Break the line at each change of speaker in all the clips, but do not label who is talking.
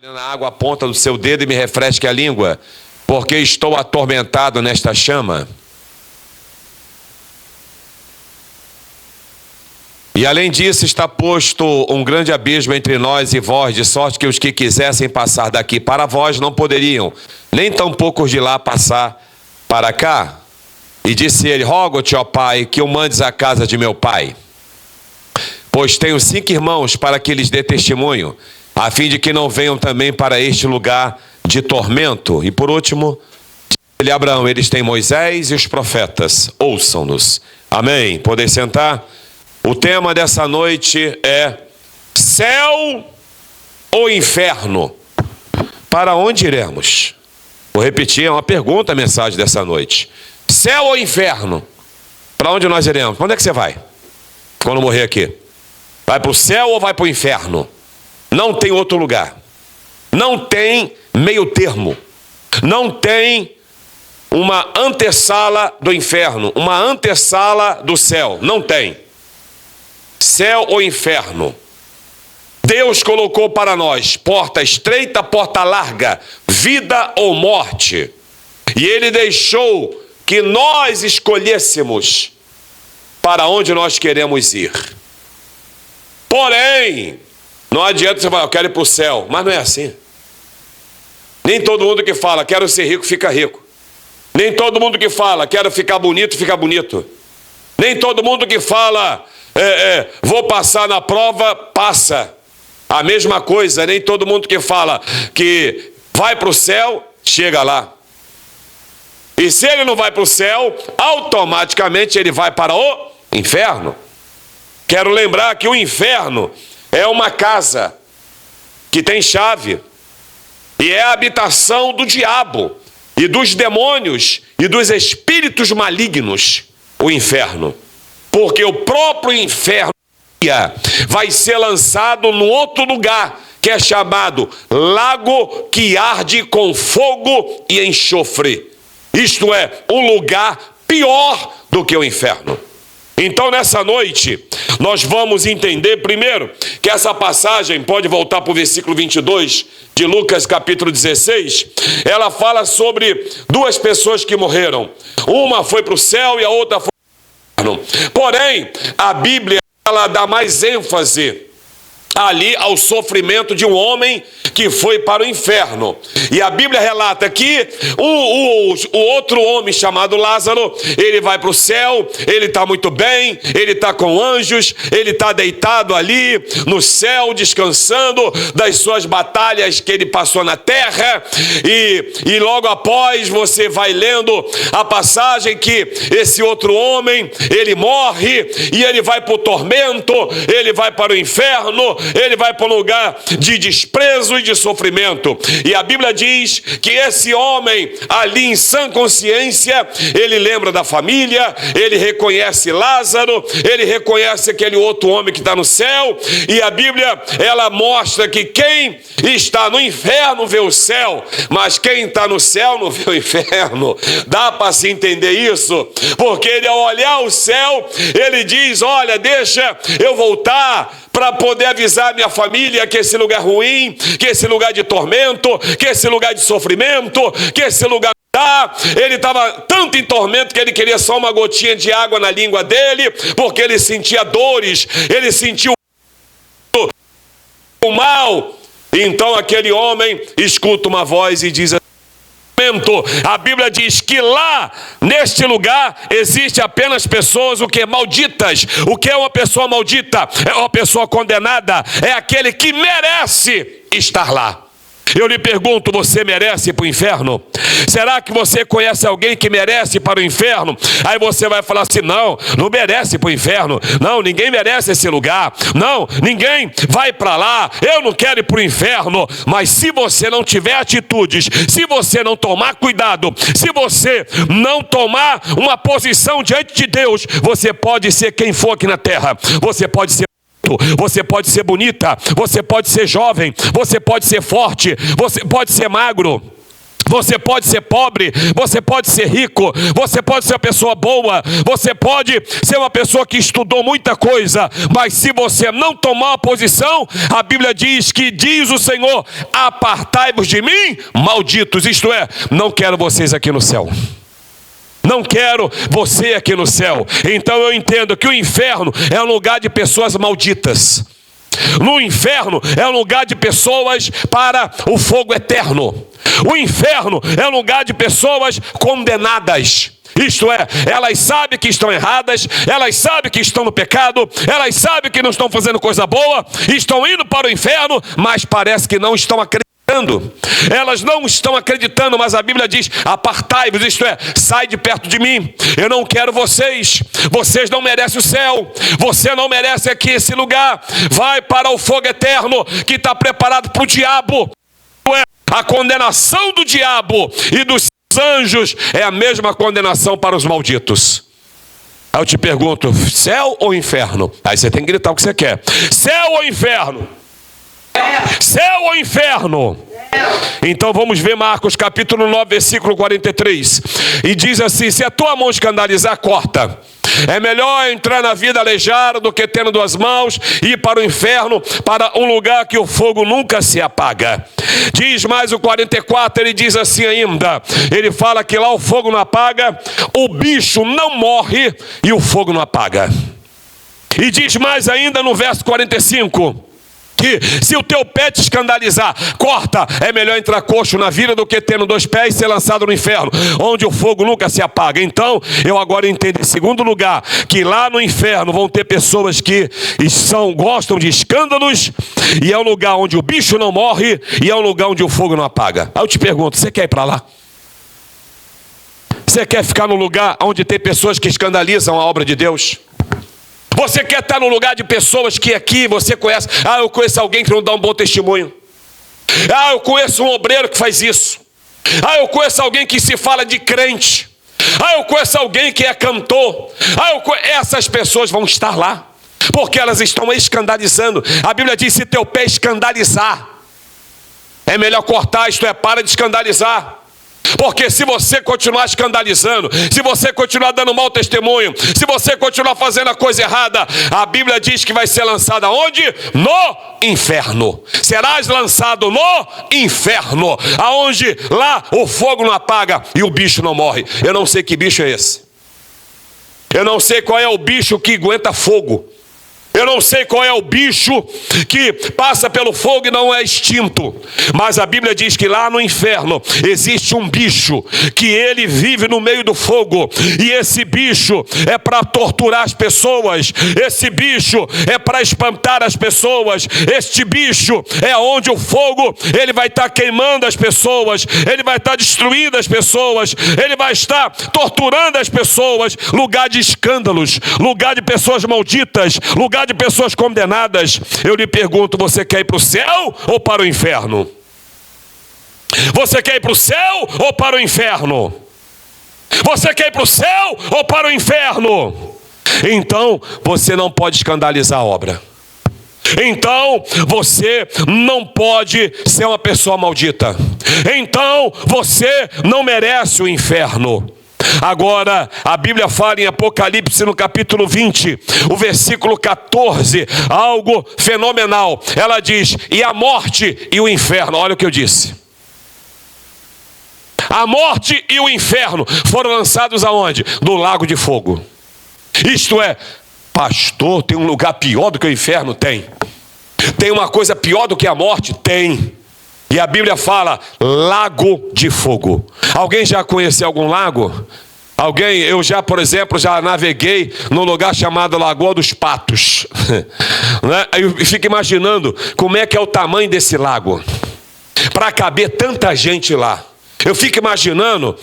Na água a ponta do seu dedo e me refresque a língua, porque estou atormentado nesta chama. E além disso está posto um grande abismo entre nós e vós, de sorte que os que quisessem passar daqui para vós não poderiam, nem tampouco os de lá passar para cá. E disse ele: rogo-te, ó Pai, que o mandes à casa de meu pai, pois tenho 5 irmãos, para que lhes dê testemunho, a fim de que não venham também para este lugar de tormento. E por último, disse-lhe Abraão: eles têm Moisés e os profetas, ouçam-nos. Amém. Podem sentar? O tema dessa noite é céu ou inferno? Para onde iremos? Vou repetir, é uma pergunta a mensagem dessa noite. Céu ou inferno? Para onde nós iremos? Para onde é que você vai quando morrer aqui? Vai para o céu ou vai para o inferno? Não tem outro lugar. Não tem meio termo. Não tem uma antessala do inferno, uma antessala do céu. Não tem. Céu ou inferno? Deus colocou para nós porta estreita, porta larga, vida ou morte. E Ele deixou que nós escolhêssemos para onde nós queremos ir. Porém, não adianta você falar: eu quero ir para o céu. Mas não é assim. Nem todo mundo que fala quero ser rico, fica rico. Nem todo mundo que fala quero ficar bonito, fica bonito. Nem todo mundo que fala vou passar na prova, passa. A mesma coisa, nem todo mundo que fala que vai para o céu, chega lá. E se ele não vai para o céu, automaticamente ele vai para o inferno. Quero lembrar que o inferno é uma casa que tem chave e é a habitação do diabo e dos demônios e dos espíritos malignos, o inferno. Porque o próprio inferno vai ser lançado num outro lugar, que é chamado lago que arde com fogo e enxofre. Isto é, um lugar pior do que o inferno. Então, nessa noite, nós vamos entender primeiro que essa passagem, pode voltar para o versículo 22 de Lucas capítulo 16, ela fala sobre 2 pessoas que morreram. Uma foi para o céu e a outra foi para o inferno. Porém, a Bíblia, ela dá mais ênfase ali ao sofrimento de um homem que foi para o inferno. E a Bíblia relata que o outro homem chamado Lázaro, ele vai para o céu, ele está muito bem, ele está com anjos, ele está deitado ali no céu, descansando das suas batalhas que ele passou na terra. E logo após você vai lendo a passagem que esse outro homem, ele morre e ele vai para o tormento, ele vai para o inferno, ele vai para um lugar de desprezo e de sofrimento. E a Bíblia diz que esse homem ali em sã consciência, ele lembra da família, ele reconhece Lázaro, ele reconhece aquele outro homem que está no céu. E a Bíblia, ela mostra que quem está no inferno vê o céu, mas quem está no céu não vê o inferno. Dá para se entender isso? Porque ele, ao olhar o céu, ele diz: olha, deixa eu voltar para poder avisar a minha família que esse lugar é ruim, que esse lugar de tormento, que esse lugar de sofrimento, que esse lugar dá. Ele estava tanto em tormento que ele queria só uma gotinha de água na língua dele, porque ele sentia dores, ele sentiu o mal. Então aquele homem escuta uma voz e diz: a Bíblia diz que lá, neste lugar, existe apenas pessoas, o que? Malditas. O que é uma pessoa maldita? É uma pessoa condenada. É aquele que merece estar lá. Eu lhe pergunto: você merece ir para o inferno? Será que você conhece alguém que merece ir para o inferno? Aí você vai falar assim: não merece ir para o inferno. Não, ninguém merece esse lugar. Não, ninguém vai para lá. Eu não quero ir para o inferno. Mas se você não tiver atitudes, se você não tomar cuidado, se você não tomar uma posição diante de Deus, você pode ser quem for aqui na terra. Você pode ser, você pode ser bonita, você pode ser jovem, você pode ser forte, você pode ser magro, Você pode ser pobre, você pode ser rico, você pode ser uma pessoa boa, você pode ser uma pessoa que estudou muita coisa, mas se você não tomar uma posição, a Bíblia diz que diz o Senhor: apartai-vos de mim, malditos. Isto é, não quero vocês aqui no céu. Não quero você aqui no céu. Então eu entendo que o inferno é um lugar de pessoas malditas. No inferno é um lugar de pessoas para o fogo eterno. O inferno é um lugar de pessoas condenadas. Isto é, elas sabem que estão erradas, elas sabem que estão no pecado, elas sabem que não estão fazendo coisa boa, estão indo para o inferno, mas parece que não estão acreditando. Elas não estão acreditando, mas a Bíblia diz: apartai-vos, isto é, sai de perto de mim. Eu não quero vocês. Vocês não merecem o céu. Você não merece aqui esse lugar. Vai para o fogo eterno que está preparado para o diabo. A condenação do diabo e dos anjos é a mesma condenação para os malditos. Aí eu te pergunto: céu ou inferno? Aí você tem que gritar o que você quer. Céu ou inferno? Céu ou inferno? Então vamos ver Marcos capítulo 9, versículo 43. E diz assim: se a tua mão escandalizar, corta. É melhor entrar na vida aleijada do que tendo duas mãos e ir para o inferno, para um lugar que o fogo nunca se apaga. Diz mais o 44, ele diz assim ainda, ele fala que lá o fogo não apaga, o bicho não morre e o fogo não apaga. E diz mais ainda no verso 45, que se o teu pé te escandalizar, corta. É melhor entrar coxo na vida do que tendo dois pés e ser lançado no inferno, onde o fogo nunca se apaga. Então, eu agora entendo, em segundo lugar, que lá no inferno vão ter pessoas que gostam de escândalos, e é um lugar onde o bicho não morre, e é um lugar onde o fogo não apaga. Aí eu te pergunto: você quer ir para lá? Você quer ficar no lugar onde tem pessoas que escandalizam a obra de Deus? Você quer estar no lugar de pessoas que aqui você conhece? Ah, eu conheço alguém que não dá um bom testemunho. Ah, eu conheço um obreiro que faz isso. Ah, eu conheço alguém que se fala de crente. Ah, eu conheço alguém que é cantor. Essas pessoas vão estar lá, porque elas estão escandalizando. A Bíblia diz: se teu pé escandalizar, é melhor cortar, isto é, para de escandalizar. Porque se você continuar escandalizando, se você continuar dando mau testemunho, se você continuar fazendo a coisa errada, a Bíblia diz que vai ser lançado aonde? No inferno. Serás lançado no inferno, aonde lá o fogo não apaga e o bicho não morre. Eu não sei que bicho é esse. Eu não sei qual é o bicho que aguenta fogo. Eu não sei qual é o bicho que passa pelo fogo e não é extinto. Mas a Bíblia diz que lá no inferno existe um bicho que ele vive no meio do fogo. E esse bicho é para torturar as pessoas. Esse bicho é para espantar as pessoas. Este bicho é onde o fogo, ele vai estar queimando as pessoas. Ele vai estar destruindo as pessoas. Ele vai estar torturando as pessoas. Lugar de escândalos, lugar de pessoas malditas, lugar de pessoas condenadas. Eu lhe pergunto: você quer ir para o céu ou para o inferno? Você quer ir para o céu ou para o inferno? Você quer ir para o céu ou para o inferno? Então você não pode escandalizar a obra. Então você não pode ser uma pessoa maldita. Então você não merece o inferno. Agora, a Bíblia fala em Apocalipse no capítulo 20, o versículo 14, algo fenomenal. Ela diz: e a morte e o inferno, olha o que eu disse. A morte e o inferno foram lançados aonde? No lago de fogo. Isto é, pastor, tem um lugar pior do que o inferno? Tem. Tem uma coisa pior do que a morte? Tem. E a Bíblia fala lago de fogo. Alguém já conheceu algum lago? Alguém? Eu já, por exemplo, já naveguei num lugar chamado Lagoa dos Patos. Né? Eu fico imaginando como é que é o tamanho desse lago, para caber tanta gente lá. Eu fico imaginando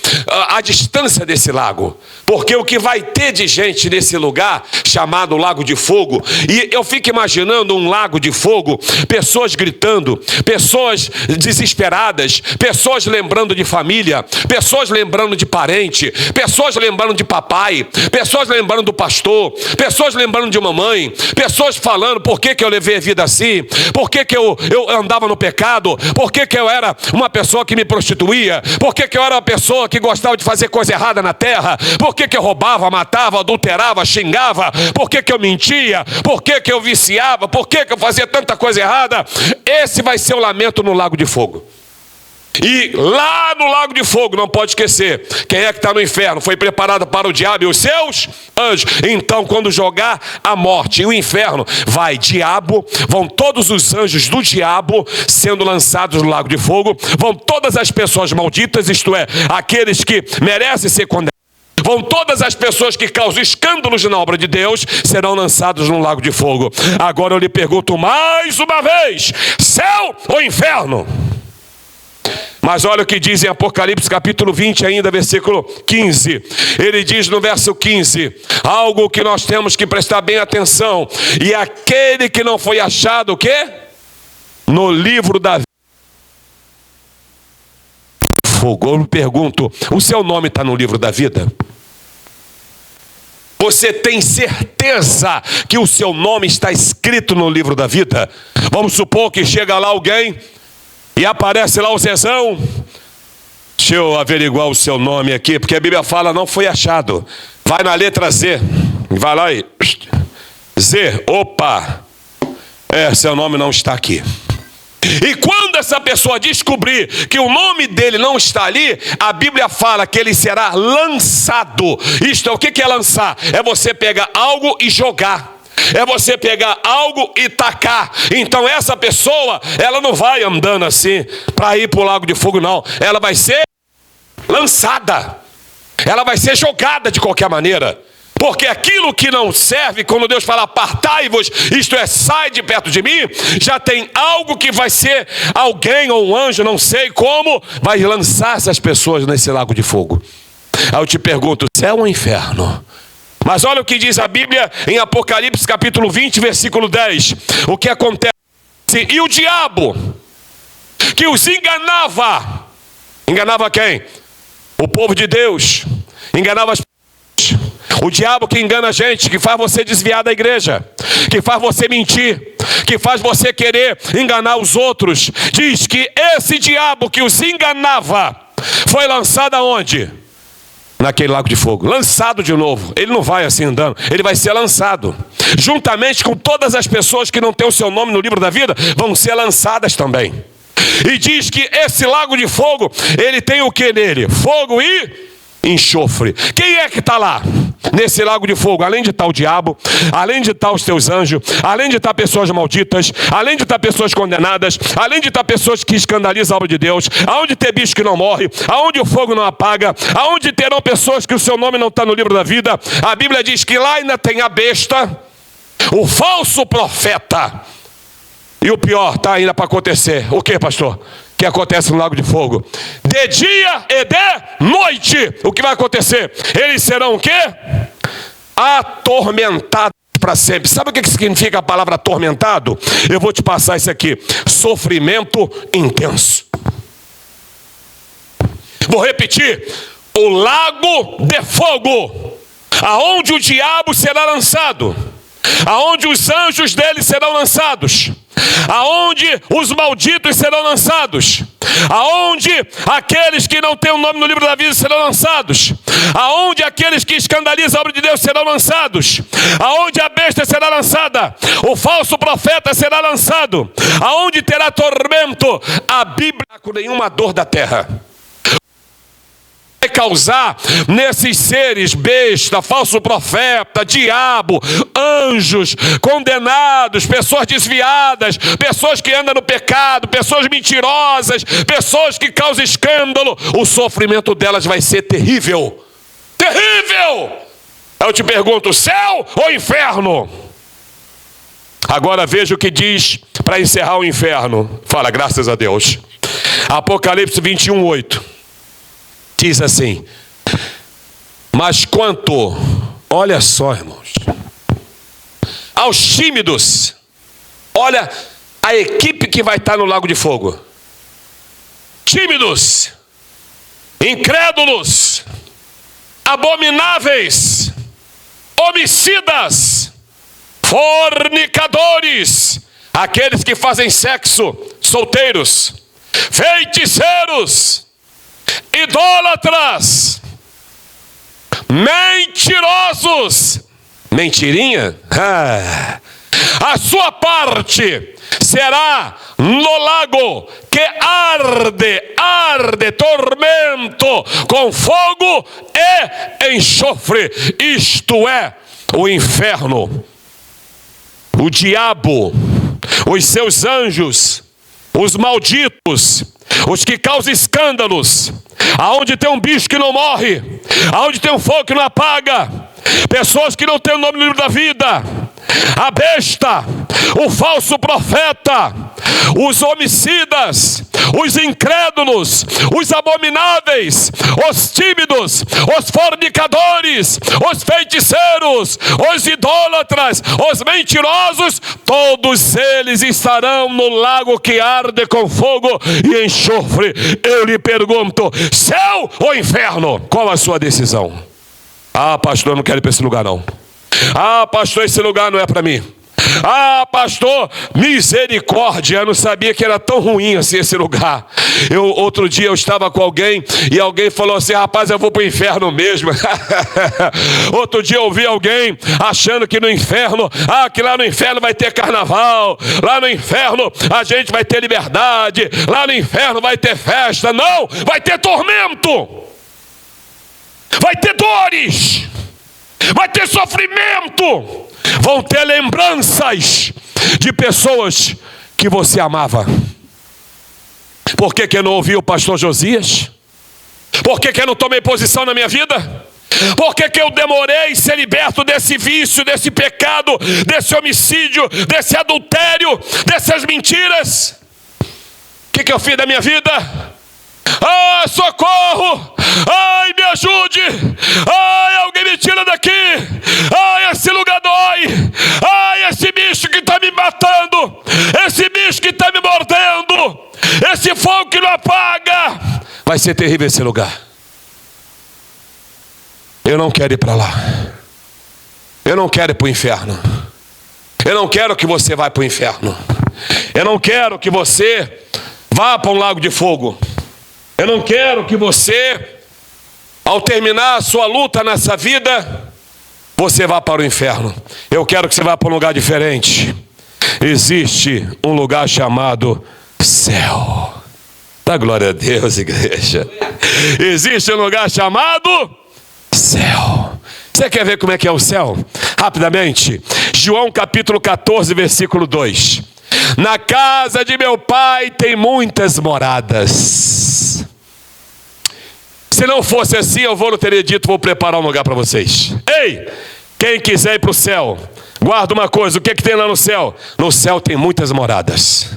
a distância desse lago, porque o que vai ter de gente nesse lugar chamado Lago de Fogo, e eu fico imaginando um lago de fogo, pessoas gritando, pessoas desesperadas, pessoas lembrando de família, pessoas lembrando de parente, pessoas lembrando de papai, pessoas lembrando do pastor, pessoas lembrando de mamãe, pessoas falando: por que eu levei a vida assim? Por que eu andava no pecado? Por que eu era uma pessoa que me prostituía? Por que eu era uma pessoa que gostava de fazer coisa errada na terra? Por que eu roubava, matava, adulterava, xingava? Por que eu mentia? Por que eu viciava? Por que eu fazia tanta coisa errada? Esse vai ser o lamento no lago de fogo. E lá no lago de fogo, não pode esquecer, quem é que está no inferno? Foi preparado para o diabo e os seus anjos. Então, quando jogar a morte e o inferno, vai diabo, vão todos os anjos do diabo sendo lançados no lago de fogo, vão todas as pessoas malditas, isto é, aqueles que merecem ser condenados, vão todas as pessoas que causam escândalos na obra de Deus, serão lançados no lago de fogo. Agora eu lhe pergunto mais uma vez, céu ou inferno? Mas olha o que diz em Apocalipse capítulo 20 ainda, versículo 15. Ele diz no verso 15, algo que nós temos que prestar bem atenção. E aquele que não foi achado, o quê? No livro da fogo. Eu me pergunto, o seu nome está no livro da vida? Você tem certeza que o seu nome está escrito no livro da vida? Vamos supor que chega lá alguém e aparece lá o Zezão. Deixa eu averiguar o seu nome aqui, porque a Bíblia fala não foi achado. Vai na letra Z. Vai lá e... Z, opa. Seu nome não está aqui. E quando essa pessoa descobrir que o nome dele não está ali, a Bíblia fala que ele será lançado. Isto é, o que é lançar? É você pegar algo e jogar. É você pegar algo e tacar. Então essa pessoa, ela não vai andando assim para ir para o lago de fogo, não. Ela vai ser lançada. Ela vai ser jogada de qualquer maneira. Porque aquilo que não serve, quando Deus fala apartai-vos, isto é, sai de perto de mim, já tem algo que vai ser alguém ou um anjo, não sei como, vai lançar essas pessoas nesse lago de fogo. Aí eu te pergunto, céu ou inferno? Mas olha o que diz a Bíblia em Apocalipse capítulo 20, versículo 10. O que acontece? E o diabo, que os enganava. Enganava quem? O povo de Deus. Enganava as pessoas. O diabo que engana a gente, que faz você desviar da igreja, que faz você mentir, que faz você querer enganar os outros. Diz que esse diabo que os enganava foi lançado aonde? Naquele lago de fogo, lançado de novo. Ele não vai assim andando, ele vai ser lançado, juntamente com todas as pessoas que não têm o seu nome no livro da vida, vão ser lançadas também. E diz que esse lago de fogo, ele tem o que nele? Fogo e enxofre. Quem é que está lá? Nesse lago de fogo, além de estar o diabo, além de estar os teus anjos, além de estar pessoas malditas, além de estar pessoas condenadas, além de estar pessoas que escandalizam a obra de Deus, aonde ter bicho que não morre, aonde o fogo não apaga, aonde terão pessoas que o seu nome não está no livro da vida. A Bíblia diz que lá ainda tem a besta, o falso profeta. E o pior está ainda para acontecer. O que, pastor? Que acontece no lago de fogo? De dia e de noite. O que vai acontecer? Eles serão o quê? Atormentados para sempre. Sabe o que significa a palavra atormentado? Eu vou te passar isso aqui. Sofrimento intenso. Vou repetir. O lago de fogo, aonde o diabo será lançado, aonde os anjos dele serão lançados, aonde os malditos serão lançados, aonde aqueles que não têm o nome no livro da vida serão lançados, aonde aqueles que escandalizam a obra de Deus serão lançados, aonde a besta será lançada, o falso profeta será lançado, aonde terá tormento, a Bíblia com nenhuma dor da terra. Vai causar nesses seres, besta, falso profeta, diabo, anjos, condenados, pessoas desviadas, pessoas que andam no pecado, pessoas mentirosas, pessoas que causam escândalo. O sofrimento delas vai ser terrível. Terrível! Eu te pergunto, céu ou inferno? Agora veja o que diz para encerrar o inferno. Fala, graças a Deus. Apocalipse 21, 8. Diz assim, mas quanto, olha só, irmãos, aos tímidos, olha a equipe que vai estar no lago de fogo. Tímidos, incrédulos, abomináveis, homicidas, fornicadores, aqueles que fazem sexo, solteiros, feiticeiros, idólatras, mentirosos, mentirinha? A sua parte será no lago que arde tormento com fogo e enxofre, isto é, o inferno. O diabo, os seus anjos, os malditos, os que causam escândalos, aonde tem um bicho que não morre, aonde tem um fogo que não apaga, pessoas que não têm o nome no livro da vida, a besta, o falso profeta, os homicidas, os incrédulos, os abomináveis, os tímidos, os fornicadores, os feiticeiros, os idólatras, os mentirosos, todos eles estarão no lago que arde com fogo e enxofre. Eu lhe pergunto, céu ou inferno? Qual a sua decisão? Ah, pastor, eu não quero ir para esse lugar não. Ah, pastor, esse lugar não é para mim. Ah, pastor, misericórdia, eu não sabia que era tão ruim assim esse lugar. Outro dia eu estava com alguém e alguém falou assim, rapaz, eu vou para o inferno mesmo. Outro dia eu ouvi alguém achando que no inferno, que lá no inferno vai ter carnaval, lá no inferno a gente vai ter liberdade, lá no inferno vai ter festa. Não, vai ter tormento, vai ter dores, vai ter sofrimento, vão ter lembranças de pessoas que você amava. Por que eu não ouvi o pastor Josias? Por que eu não tomei posição na minha vida? Por que eu demorei ser liberto desse vício, desse pecado, desse homicídio, desse adultério, dessas mentiras? O que eu fiz da minha vida? Socorro! Ai, me ajude! Ai, alguém me tira daqui! Ai, esse lugar dói! Ai, esse bicho que está me matando! Esse bicho que está me mordendo! Esse fogo que não apaga! Vai ser terrível esse lugar. Eu não quero ir para lá. Eu não quero ir para o inferno. Eu não quero que você vá para o inferno. Eu não quero que você vá para um lago de fogo. Eu não quero que você, ao terminar a sua luta nessa vida, você vá para o inferno. Eu quero que você vá para um lugar diferente. Existe um lugar chamado céu. Dá glória a Deus, igreja. Existe um lugar chamado céu. Você quer ver como é que é o céu? Rapidamente. João capítulo 14, versículo 2. Na casa de meu pai tem muitas moradas. Se não fosse assim, eu não teria dito, vou preparar um lugar para vocês. Ei, quem quiser ir para o céu, guarda uma coisa, o que tem lá no céu? No céu tem muitas moradas.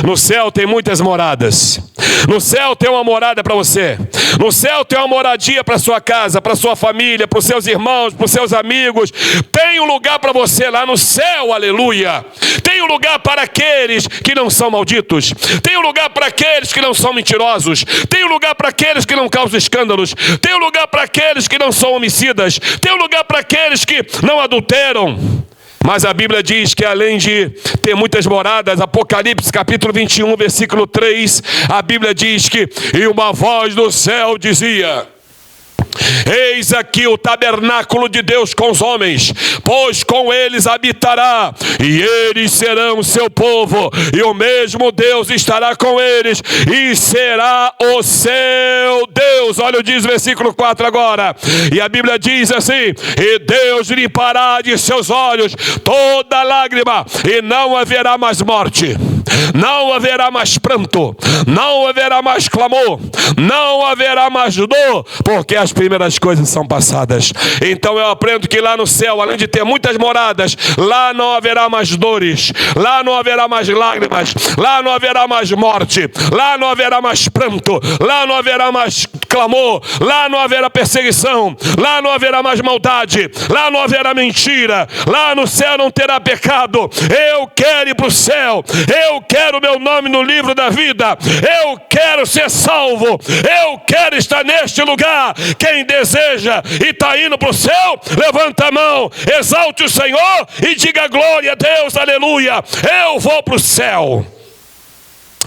No céu tem muitas moradas. No céu tem uma morada para você. No céu tem uma moradia para sua casa, para sua família, para os seus irmãos, para os seus amigos. Tem um lugar para você lá no céu, aleluia. Tem um lugar para aqueles que não são malditos. Tem um lugar para aqueles que não são mentirosos. Tem um lugar para aqueles que não causam escândalos. Tem um lugar para aqueles que não são homicidas. Tem um lugar para aqueles que não adulteram. Mas a Bíblia diz que além de ter muitas moradas, Apocalipse capítulo 21, versículo 3, a Bíblia diz que e uma voz do céu dizia: eis aqui o tabernáculo de Deus com os homens, pois com eles habitará, e eles serão seu povo, e o mesmo Deus estará com eles, e será o seu Deus. Olha o diz versículo 4 agora, e a Bíblia diz assim: e Deus limpará de seus olhos toda lágrima, e não haverá mais morte, não haverá mais pranto, não haverá mais clamor, não haverá mais dor, porque as primeiras coisas são passadas. Então eu aprendo que lá no céu, além de ter muitas moradas, lá não haverá mais dores, lá não haverá mais lágrimas, lá não haverá mais morte, lá não haverá mais pranto, lá não haverá mais clamor, lá não haverá perseguição, lá não haverá mais maldade, lá não haverá mentira, lá no céu não terá pecado. Eu quero ir para o céu, eu quero meu nome no livro da vida, eu quero ser salvo, eu quero estar neste lugar. Quem deseja e está indo para o céu, levanta a mão, exalte o Senhor e diga glória a Deus, aleluia. Eu vou para o céu.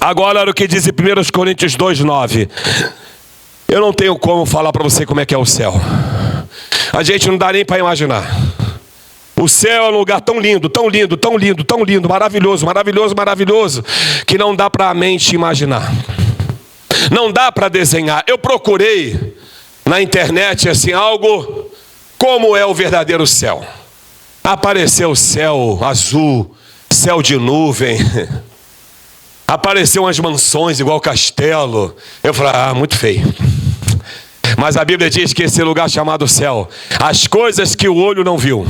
Agora olha o que diz em 1 Coríntios 2:9. Eu não tenho como falar para você como é que é o céu. A gente não dá nem para imaginar. O céu é um lugar tão lindo, tão lindo, tão lindo, tão lindo, maravilhoso, maravilhoso, maravilhoso, que não dá para a mente imaginar. Não dá para desenhar. Eu procurei na internet assim algo como é o verdadeiro céu. Apareceu o céu azul, céu de nuvem. Apareceu umas mansões igual castelo. Eu falei, muito feio. Mas a Bíblia diz que esse lugar chamado céu, as coisas que o olho não viu,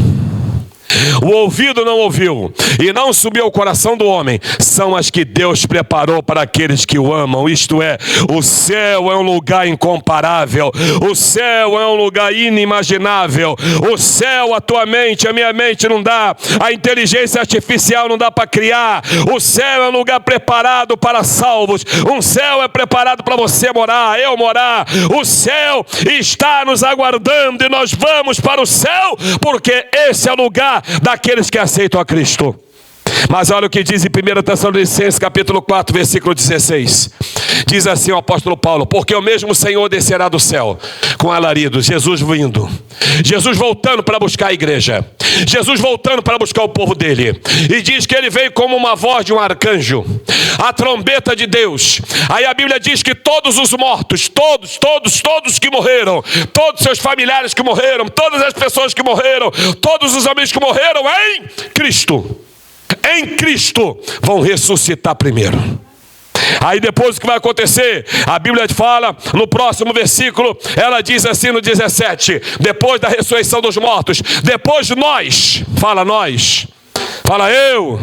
o ouvido não ouviu e não subiu ao coração do homem, são as que Deus preparou para aqueles que o amam. Isto é, o céu é um lugar incomparável, o céu é um lugar inimaginável. O céu, a tua mente, a minha mente não dá, a inteligência artificial não dá para criar. O céu é um lugar preparado para salvos. Um céu é preparado para você morar, eu morar. O céu está nos aguardando e nós vamos para o céu, porque esse é o lugar daqueles que aceitam a Cristo. Mas olha o que diz em 1 Tessalonicenses capítulo 4, versículo 16. Diz assim o apóstolo Paulo: porque o mesmo Senhor descerá do céu com alaridos. Jesus vindo, Jesus voltando para buscar a igreja, Jesus voltando para buscar o povo dele. E diz que ele veio como uma voz de um arcanjo, a trombeta de Deus. Aí a Bíblia diz que todos os mortos, todos que morreram, todos seus familiares que morreram, todas as pessoas que morreram, todos os amigos que morreram em Cristo vão ressuscitar primeiro. Aí depois o que vai acontecer? A Bíblia fala no próximo versículo, ela diz assim no 17: depois da ressurreição dos mortos, depois nós, fala nós, fala eu,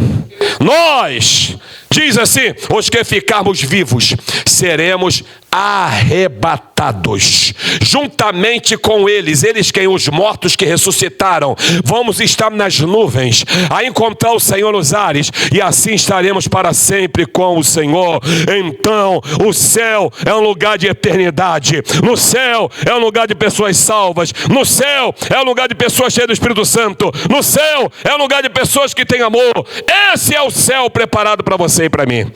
nós, diz assim, os que ficarmos vivos, seremos arrebatados, juntamente com eles quem? Os mortos que ressuscitaram, vamos estar nas nuvens, a encontrar o Senhor nos ares, e assim estaremos para sempre com o Senhor. Então, o céu é um lugar de eternidade, no céu é um lugar de pessoas salvas, no céu é um lugar de pessoas cheias do Espírito Santo, no céu é um lugar de pessoas que têm amor. Esse é o céu preparado para você e para mim.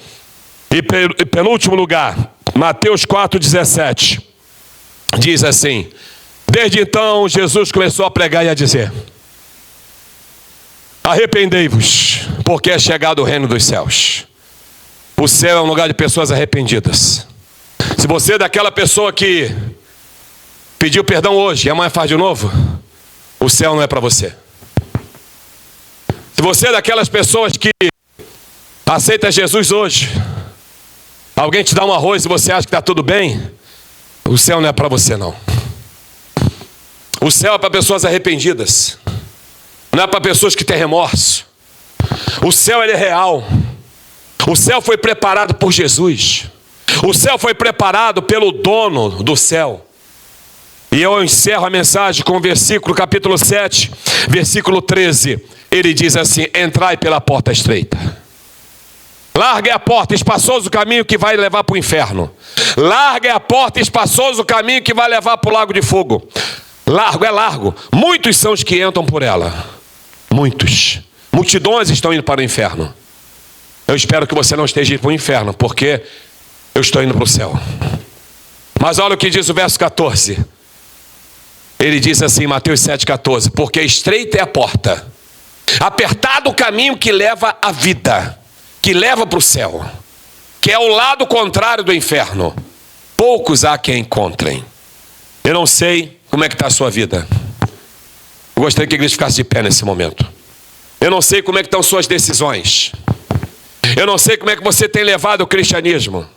E penúltimo lugar, Mateus 4,17, diz assim: desde então Jesus começou a pregar e a dizer: arrependei-vos, porque é chegado o reino dos céus. O céu é um lugar de pessoas arrependidas. Se você é daquela pessoa que pediu perdão hoje e amanhã faz de novo, o céu não é para você. Se você é daquelas pessoas que aceita Jesus hoje, alguém te dá um arroz e você acha que está tudo bem, o céu não é para você não. O céu é para pessoas arrependidas, não é para pessoas que têm remorso. O céu, ele é real. O céu foi preparado por Jesus. O céu foi preparado pelo dono do céu. E eu encerro a mensagem com o versículo, capítulo 7, versículo 13. Ele diz assim: entrai pela porta estreita. Larga é a porta, espaçoso o caminho que vai levar para o inferno. Larga é a porta, espaçoso o caminho que vai levar para o lago de fogo. Largo é largo. Muitos são os que entram por ela. Muitos. Multidões estão indo para o inferno. Eu espero que você não esteja indo para o inferno, porque eu estou indo para o céu. Mas olha o que diz o verso 14. Ele diz assim, Mateus 7,14: porque estreita é a porta, apertado o caminho que leva à vida, que leva para o céu, que é o lado contrário do inferno. Poucos há quem encontrem. Eu não sei como é que está a sua vida. Eu gostaria que a igreja ficasse de pé nesse momento. Eu não sei como é que estão suas decisões. Eu não sei como é que você tem levado o cristianismo.